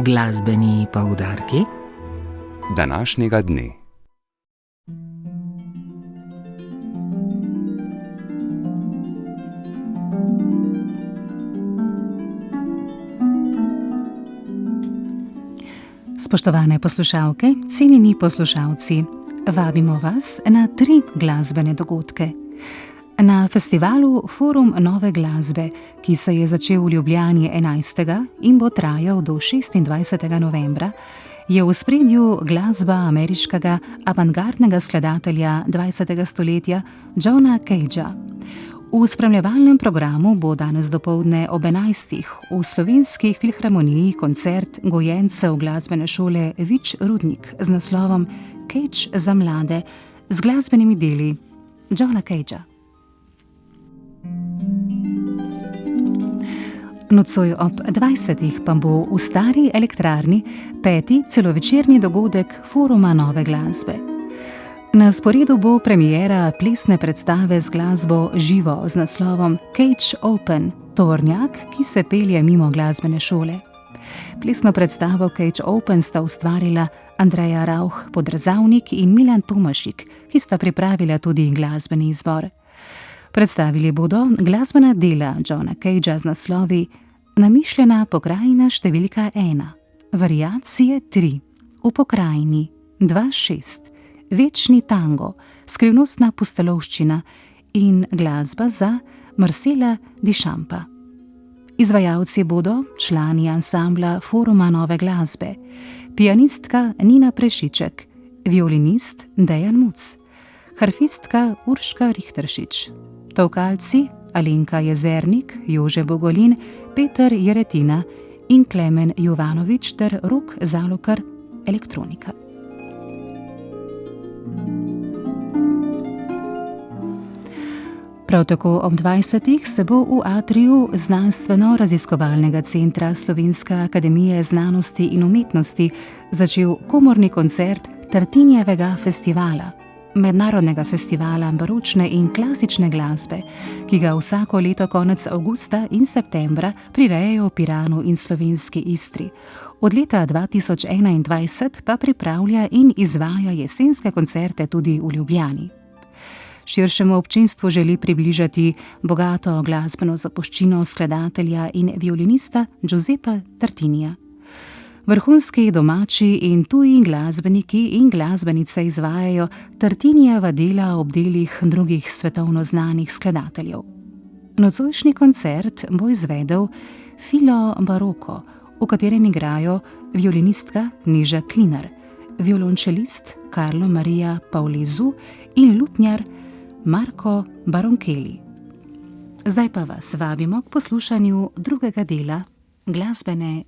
Glasbeni poudarki današnjega dne. Spoštovane poslušalke, cenjeni poslušalci, vabimo vas na 3 glasbene dogodke. Na festivalu Forum nove glasbe, ki se je začel v Ljubljani 11. in bo trajal do 26. novembra, je v ospredju glasba ameriškega avantgardnega skladatelja 20. stoletja Johna Cagea. V spremljevalnem programu bo danes dopoldne ob 11. v Slovenski filharmoniji koncert gojencev glasbene šole Vič Rudnik z naslovom Cage za mlade z glasbenimi deli Johna Cagea. Nocoj ob 20. pa bo v Stari elektrarni 5. celovečerni dogodek Foruma nove glasbe. Na sporedu bo premiera plesne predstave z glasbo živo z naslovom Cage Open, tovornjak, ki se pelje mimo glasbene šole. Plesno predstavo Cage Open sta ustvarila Andreja Rauch Podrezavnik in Milan Tomašik, ki sta pripravila tudi glasbeni izbor. Predstavili bodo glasbena dela Johna Cagea z naslovi Namišljena pokrajina številka 1, Variacije 3, V pokrajini 2/6, Večni tango, Skrivnostna pustolovščina in glasba za Marcela Duchampa. Izvajalci bodo člani ansambla Foruma nove glasbe, pianistka Nina Prešiček, violinist Dejan Muc, harfistka Urška Richteršič, tolkalci Alenka Jezernik, Jože Bogolin, Peter Jeretina in Klemen Jovanovič ter Rok Zalokar, elektronika. Prav tako ob 20. se bo v atriju Znanstveno-raziskovalnega centra Slovenske akademije znanosti in umetnosti začel komorni koncert Tartinijevega festivala, mednarodnega festivala baročne in klasične glasbe, ki ga vsako leto konec avgusta in septembra prirejajo v Piranu in slovenski Istri. Od leta 2021 pa pripravlja in izvaja jesenske koncerte tudi v Ljubljani. Širšemu občinstvu želi približati bogato glasbeno zapuščino skladatelja in violinista Giuseppa Tartinija. Vrhunski domači in tuji glasbeniki in glasbenice izvajajo Tartinijeva dela ob delih drugih svetovno znanih skladateljev. Nocojšnji koncert bo izvedel Filo Baroko, v katerem igrajo violinistka Neža Klinar, violončelist Carlo Maria Paulezu in lutnjar Marko Baronkeli. Zdaj pa vas vabimo k poslušanju drugega dela glasbene